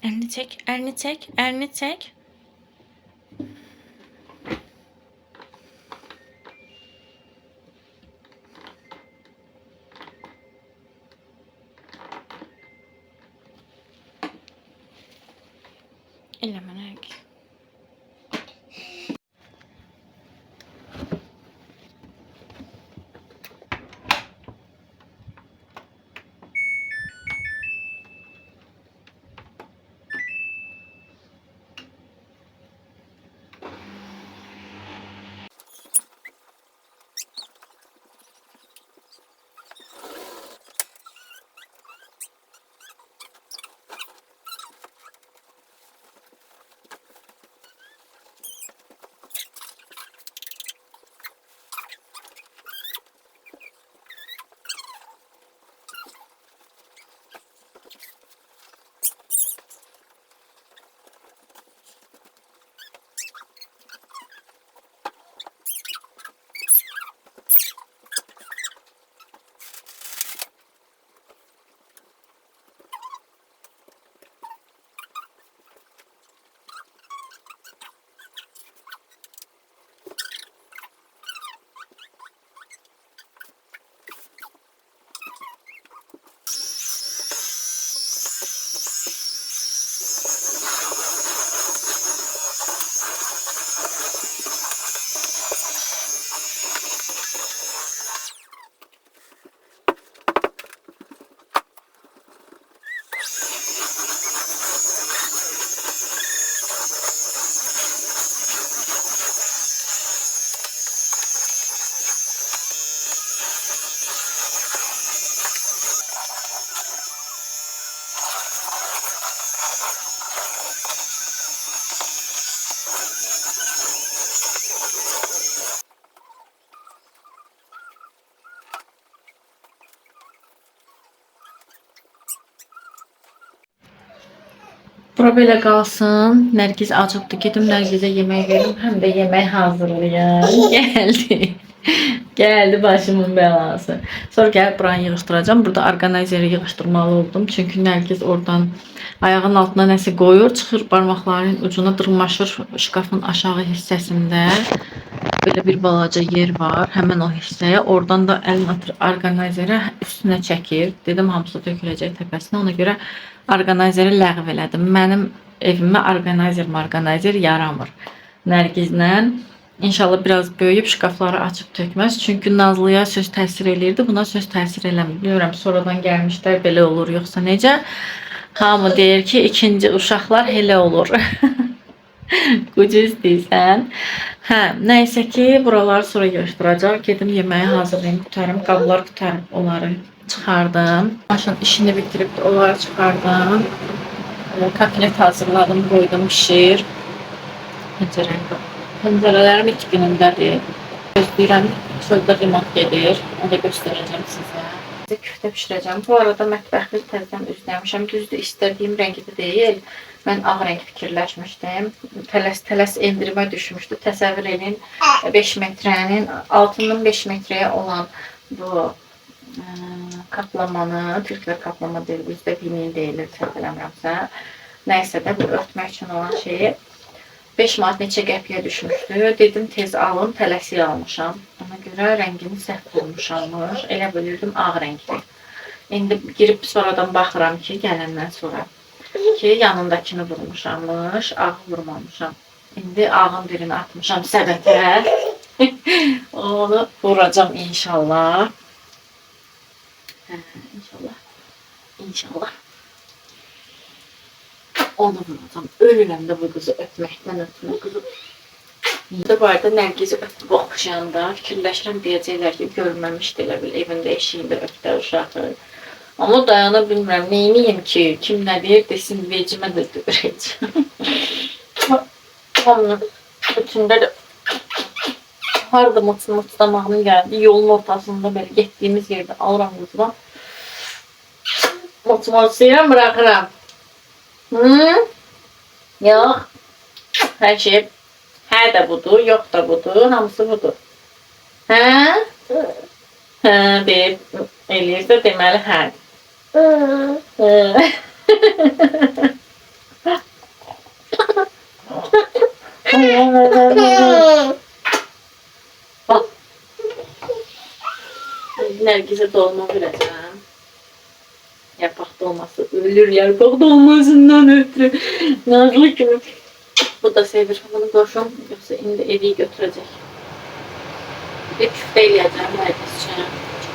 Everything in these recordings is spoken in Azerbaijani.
Elini çek, elini çek, elini çek. Eləmə Nərgiz. Bura belə qalsın. Nərgiz acıqdı. Gedim Nərgizə yemək verim. Həm də yemək hazırlayım. Gəldi. Gəldi başımın belası. Sonra gəlib buranı yığışdıracağım. Burada orqanayzeri yığışdırmalı oldum. Çünki Nərgiz oradan ayağının altına nəsə qoyur. Çıxır barmaqlarının ucuna dırmaşır şkafın aşağı hissəsində. Böyle bir balaca yer var. Hemen o hissəyə. Oradan da əlini atır orqanayzerə üstünə çəkir. Dedim hamısı töküləcək təpəsinə. Ona görə orqanayzeri ləğv elədim. Mənim evimə orqanayzer yaramır. Nərgizlə. İnşallah biraz böyüyüb şkafları açıb tökməz. Çünki Nazlıya söz təsir eləyirdi. Buna söz təsir eləmir. Bilmirəm sonradan gəlmişlər belə olur yoxsa necə. Hamı deyir ki ikinci uşaqlar elə olur. Gücü istəyirsən. Hə, nəysə ki, buraları sonra yığışdıracaq. Gedim yeməyi hazırlayım, qutarım, qablar qutarım, onları çıxardım. Maşın işini bitirib onları çıxardım. Kotlet hazırladım, qoydum, pişir. Pəncərələrim 2 günündədir. Gözləyirəm, çöldə remont gedir. Onu da göstərəcəm sizə. Küftə pişirəcəm. Bu arada mətbəxi təzədən üzləmişəm. Düzdür, istədiyim rəngdə deyil. Mən ağ rəng fikirləşmişdim. Tələs endirimə düşmüşdü. Təsəvvür edin, 5 metrənin altından 5 metrəyə olan bu kaplamanı, türklər kaplama deyil, bizdə vinil deyilir, səhv eləmirəmsə. Nəysə də bu örtmək üçün olan şeyi 5 manat neçə qəpiyə düşmüşdü. Dedim tez alım, tələsik almışam. Ona görə rəngini səhv bulmuşammış. Elə bilirdim ağ rəngdir. İndi girib sonradan baxıram ki, gələndən sonra ki yanındakını vurmuşammış, ağ vurmamışam. İndi ağın birini atmışam səbətə. Onu vuracam inşallah. İnşallah. İnşallah. Onu vuracam. Ölürəm də bu qızı öpməkdən ötmə qızı. Bu arada Nərgizi öpüb oxşayanda fikirləşirəm, deyəcəklər ki, görməmişdi elə bil evində eşiyində öpdə uşağı. Amma dayana bilmirəm, neyniyim ki, kim nə deyir desin, vecimə də döyürəcəm. Onun bütündə də harada mutlamağım gəldi, yolun ortasında belə getdiyimiz yerdə alıram qızıdan. Mutmasıyla bırakıram. Yox, hər şey, hə də budur, yox da budur, hamısı budur. Hə? Hə, deyib, eləyirsə deməli hədir. Bak. Nergiz'e dolma vereceğim. Yaprak dolması. Ölür yaprak dolmasından ötürü. Nazlı gibi. Bu da sevir. Bunu koşum. Yoksa indi evi götürecek. Bir de küfte eləyəcəm Nergiz için.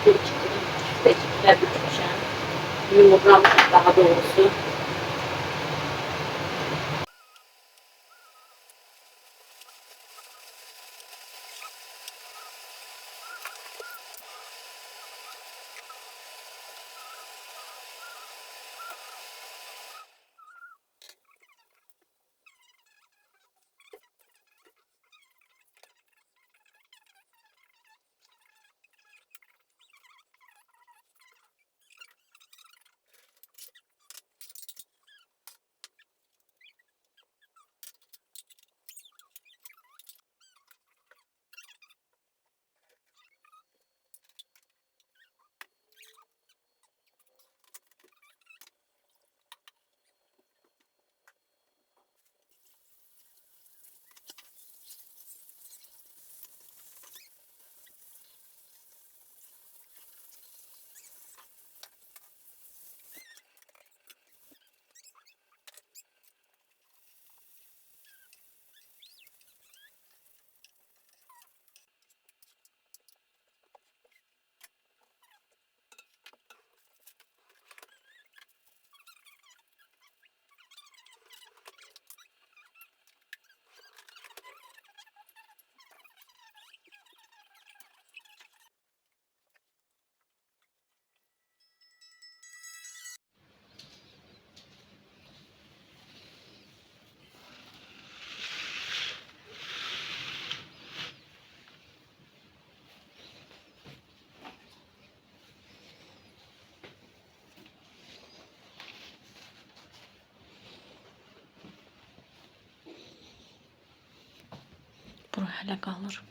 Küfte bükmüşəm. Yumurtam daha doğrusu. Bura hələ qalır.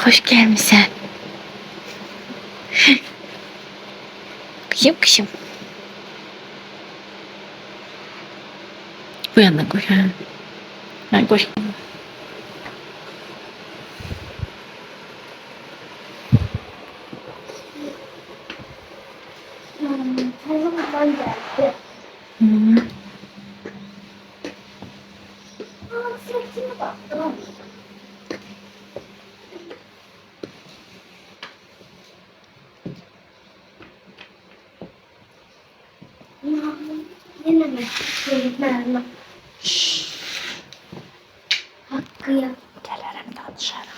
Hoş gelmişsin. Kışım kışım. Bu yandan koş. Ha, koş. Telefondan geldi. Hı. Sesine baktım. Yine mi? Çocuklarla. Hakkı ya. Gelirim danışarım.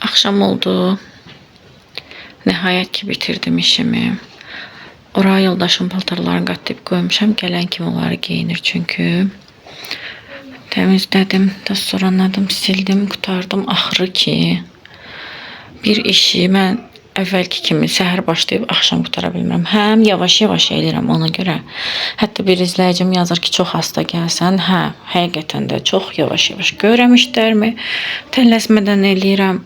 Akşam oldu. Nihayet ki bitirdim işimi. Oraya yoldaşım paltarlarını qatlayıb qoymuşam. Gələn kimi onları geyinir çünkü. Təmizlədim, da soranladım, sildim, qutardım. Axırı ki bir işi mən əvvəlki kimi səhər başlayıb axşam qutara bilmirəm. Həm yavaş-yavaş eləyirəm ona görə. Hətta bir izləyicim yazır ki, çox hasta gəlsən. Hə, həqiqətən də çox yavaş-yavaş görürəm işlərimi. Tələsmədən eləyirəm.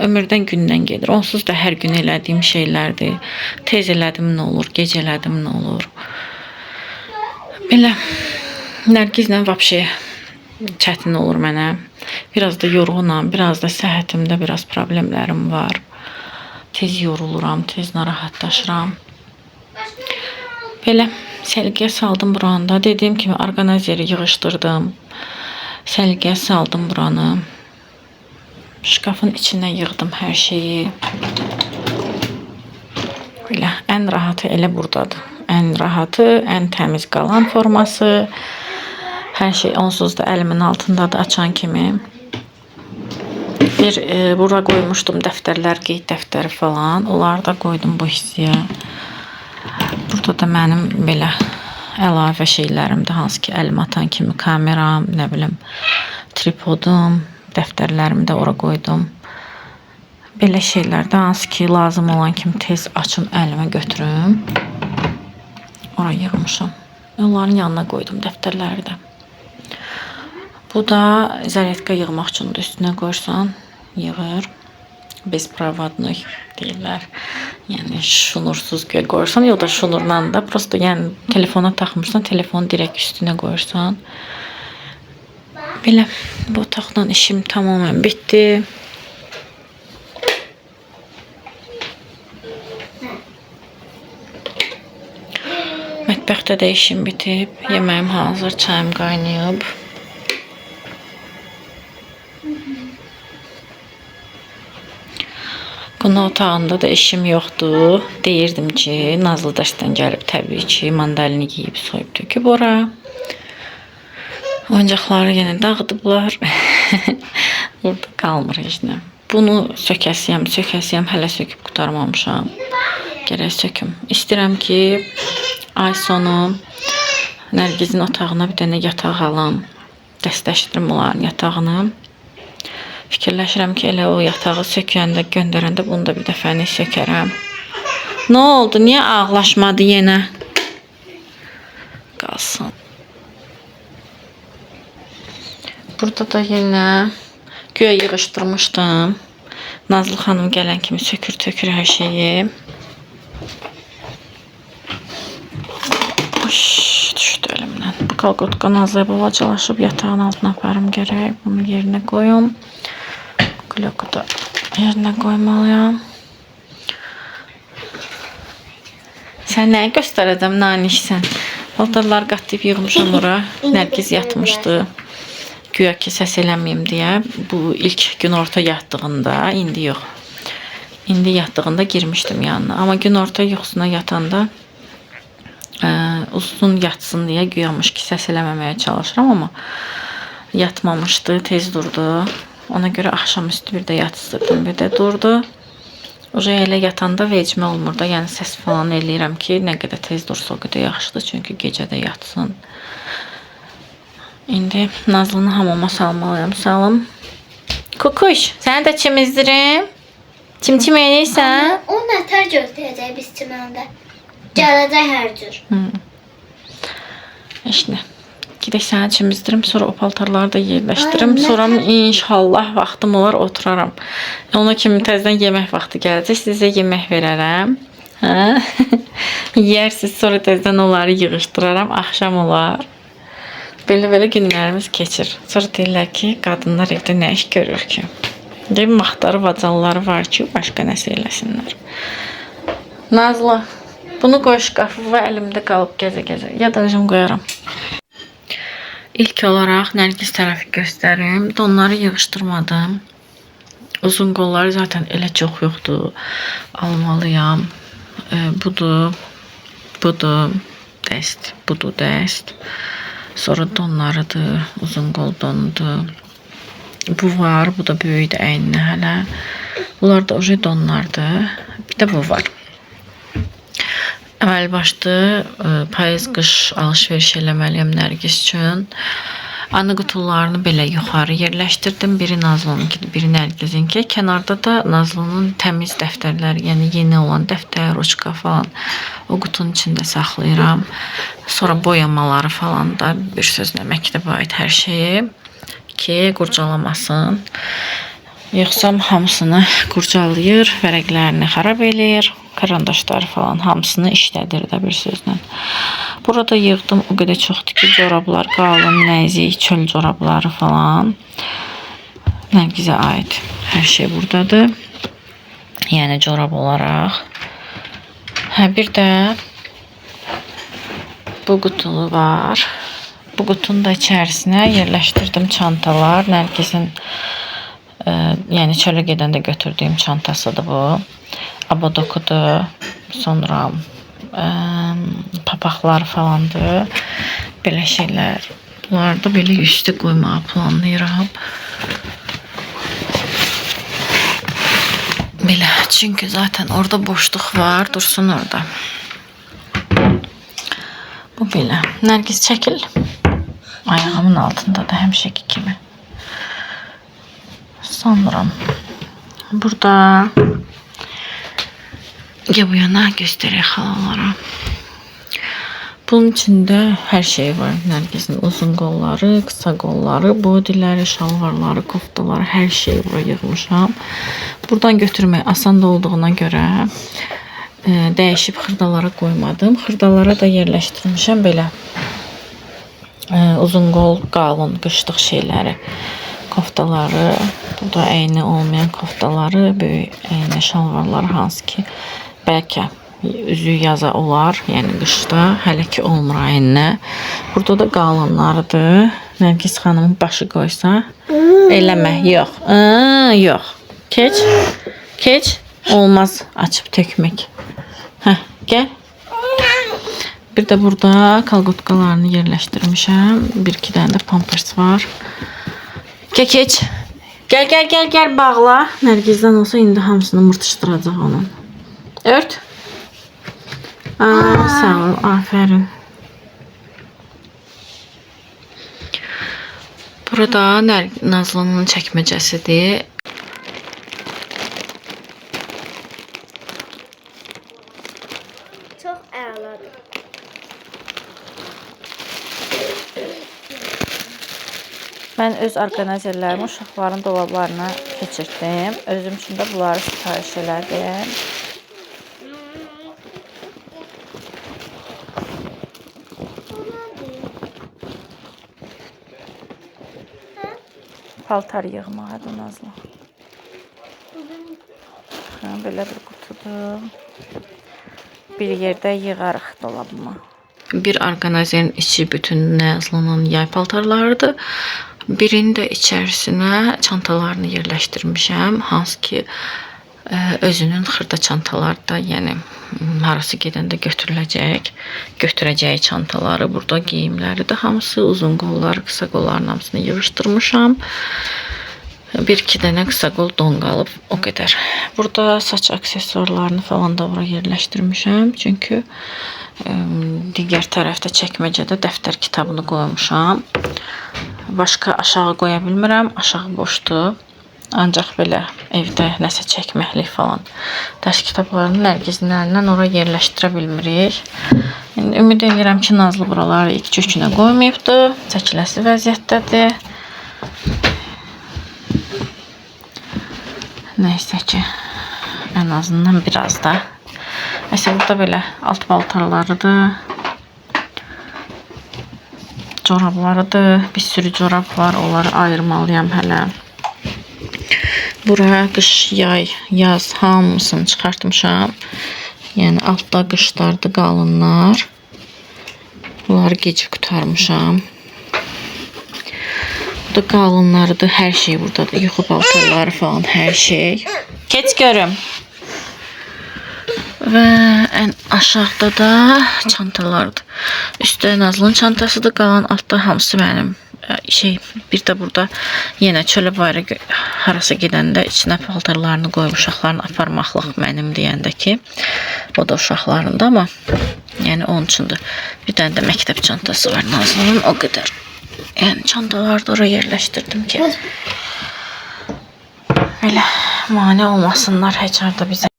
Ömürdən gündən gedir. Onsuz da hər gün elədiyim şeylərdir. Tez elədim nə olur, gec elədim nə olur. Belə Nərgizlə vəbşə çətin olur mənə. Biraz da yorğunam, biraz da səhhətimdə biraz problemlərim var. Tez yoruluram, tez narahatlaşıram. Belə səliqəyə saldım buranda. Dediyim kimi orqanayzeri yığışdırdım. Səliqəyə saldım buranı. Şkafın içine yığdım her şeyi. Böyle en rahatı elə buradadır. En rahatı, en temiz qalan forması. Her şey onsuz da əlimin altındadır açan kimi. Bir bura koymuştum dəftərlər, qeyd dəftəri falan. Onları da koydum bu hissəyə. Burada da mənim belə əlavə şeylərimdir. Hansı ki əlim atan kimi kameram, nə bilim tripodum. Dəftərlərimi də ora qoydum. Belə şeylərdə hansı ki lazım olan kimi tez açım əlimə götürüm. Ora yığmışam. Onların yanına qoydum dəftərləri də. Bu da zaretka yığmaq üçün də üstünə qoysan yığır. Besprovodnoy deyirlər. Yəni şunursuz qoyursan ya da şunurla da prosto yəni telefona taxmışsan, telefonu direkt üstünə qoyursan. Belə bu otaqdan işim tamamen bitti. Mətbəxdə də işim bitib. Yeməyim hazır, çayım qaynayıb. Qonaq otağında da işim yoxdur. Deyirdim ki, Nazlı dərsdən gəlib təbii ki, mandalini yeyib soyub töküb ora. Oyuncaqları yenə dağıdıblar. Burada qalmır heç nə. Bunu sökəsiyəm, hələ söküb qutarmamışam. Gərək söküm. İstəyirəm ki, ay sonu Nərgizin otağına bir dənə yataq alım. Dəstləşdirim onların yatağını. Fikirləşirəm ki, elə o yatağı sökəndə, göndərəndə bunu da bir dəfəni sökərəm. Nə oldu? Niyə ağlaşmadı yenə? Qalsın. Burada da yenə göyə yığışdırmışdım. Nazlı xanım gələn kimi sökür tökür hər şeyi. Düşdü əlimdən. Bu kalqotka Nazlıya balacalaşıb yatağın altına aparım gərək. Bunu yerinə qoyum. Kloku da yerinə qoymalıyam. Sən nəyi göstərəcəm nanişsən? Paltarları qatlayıb yığmışam ora. Nərgiz yatmışdı. Güya ki səs eləməyim deyə. Bu ilk gün orta yatdığında, indi yox. İndi yatdığında girmişdim yanına. Amma gün orta yuxusuna yatanda uzun yatsın deyə güyamış ki səs eləməməyə çalışıram, amma yatmamışdı, tez durdu. Ona görə axşamüstü bir də yatsırdım, bir də durdu. Oca elə yatanda vecmə olmur da, yəni səs falan eləyirəm ki, nə qədər tez dursa o qədər yaxşıdır, çünki gecə də yatsın. İndi Nazlını hamama salmalıyam, salım. Kukuş, səni də çimizdirim. Çim eləyirsən? O nətər gözləyəcək biz çiməndə? Gələcək hər cür. İşte. Gidək səni çimizdirim, sonra o paltarları da yerləşdirim. Sonra inşallah vaxtım olar oturaram. Ona kimi təzədən yemək vaxtı gələcək. Sizə yemək verərəm. Yersiniz, sonra təzədən onları yığışdıraram. Axşam olar. Belə günlərimiz keçir. Sonra deyirlər ki, qadınlar evdə nə iş görür ki? Deyim, vaxtları, vacalları var ki, başqa nəsə eləsinlər. Nazlı, bunu qoy şkafı və əlimdə qalıb gəzə-gəzə. Ya da özüm qoyaram. İlk olaraq Nərgiz tərəfi göstərim. Donları yığışdırmadım. Uzun qolları zaten elə çox yoxdur. Almalıyam. Budur. Budur. Dəst. Budur dəst. Sonra donlarıdır. Uzun qol donudur. Bu var. Bu da böyüdür əyninə hələ. Bunlar da oje donlardır. Bir də bu var. Əvvəl başda payız-qış alış-veriş eləməliyəm Nərgiz üçün. Ana qutularını belə yuxarı yerləşdirdim. Biri Nazlı'nınki, biri Nərgizinki. Kənarda da Nazlı'nın təmiz dəftərləri, yəni yeni olan dəftər, ruçka falan o qutunun içində saxlayıram. Sonra boyamaları falan da bir sözlə məktəbə aid hər şeyi ki, qurcalamasın. Yoxsa hamısını qurcalayır, vərəqlərini xarab eləyir, karandaşları falan hamısını işlədir də bir sözlə. Burada yığdım o qədər çoxdur ki, corablar qalın, nəzik, çöl corabları falan. Nərgizə aid hər şey buradadır. Yəni corab olaraq. Bir də bu qutulu var. Bu qutunun da içərisinə yerləşdirdim çantalar. Nərgizin yəni çölə gedəndə götürdüyüm çantasıdır bu. Abadokudur. Sonra papaqlar falandır. Belə şeylər. Bunları da belə üstə qoymağı planlayıram. Belə. Çünki zaten orada boşluq var. Dursun orada. Bu belə. Nərgiz çəkil. Ayağımın altında da həmişəki kimi. Sonra burada ya bu yana göstərək xalalara. Bunun içində hər şey var. Nərgizin uzun qolları, qısa qolları, bodiləri, şalvarları, koftaları, hər şeyi bura yığmışam. Buradan götürmək asan da olduğuna görə dəyişib xırdalara qoymadım. Xırdalara da yerləşdirmişəm belə uzun qol, qalın, qışlıq şeyləri. Koftaları, burada əyni olmayan koftaları, böyük əyni şalvarları hansı ki bəlkə üzü yaza olar, yəni qışda, hələ ki olmur əyninə. Burada da qalınlarıdır. Nərgiz xanımın başı qoysa, eləmə, yox, yox. Keç, keç, olmaz açıb tökmək. Gəl. Bir də burada kalqotkalarını yerləşdirmişəm. Bir-iki dənə də pampers var. Keç. Gəl bağla. Nərgizdən olsa indi hamısını mırtışdıracaq onun. Ört. Sağ ol, afərin. Burada Nazlı'nın çəkməcəsidir. Çox əladır. Mən öz orqanizerlərimi uşaqların dolablarına keçirdim. Özüm üçün də bunları sifariş elədim. Paltar yığmağı Nazlı. Belə bir qutudur. Bir yerdə yığarıq dolabıma. Bir orqanizerin içi bütün Nazlı'nın yay paltarlarıdır. Birinin də içərisinə çantalarını yerləşdirmişəm. Hansı ki özünün xırda çantaları da, yəni harası gedəndə götürəcəyi çantaları, burada geyimləri də hamısı, uzun qolları, qısa qolların hamısını yığışdırmışam. Bir-iki dənə qısa qol don qalıb, o qədər. Burada saç aksesuarlarını falan da bura yerləşdirmişəm. Çünki digər tərəfdə çəkməcədə dəftər kitabını qoymuşam. Başqa aşağı qoya bilmirəm, aşağı boşdur. Ancaq belə evdə nəsə çəkməklik falan dərs kitablarını Nərgizin əlindən ora yerləşdirə bilmirik. Ümid edirəm ki, Nazlı buraları ilk kökünə qoymayıbdır. Çəkiləsi vəziyyətdədir. Nəysə ki, ən azından biraz da. Nəysə, burada belə alt paltarlarıdır. Corablarıdır. Bir sürü corab var. Onları ayırmalıyam hələ. Bura qış, yay, yaz hamısını çıxartmışam. Yəni altda qışlardır, qalınlar. Bunları gecə qutarmışam. Burada qalınlarıdır, hər şey buradadır. Yuxu paltarları falan, hər şey. Keç görüm. Və ən aşağıda da çantalardır. Üstdə Nazlının çantasıdır, qalan altda hamısı mənim. Bir də burada yenə çölə bayra harasa gedəndə içinə paltarlarını qoyub uşaqlarını aparmaqlıq mənim deyəndə ki, o da uşaqlarında, amma yəni onun üçündür. Bir dənə də məktəb çantası var Nazlının, o qədər. Yəni çantaları da oraya yerləşdirdim ki, elə mane olmasınlar heç arada bizə.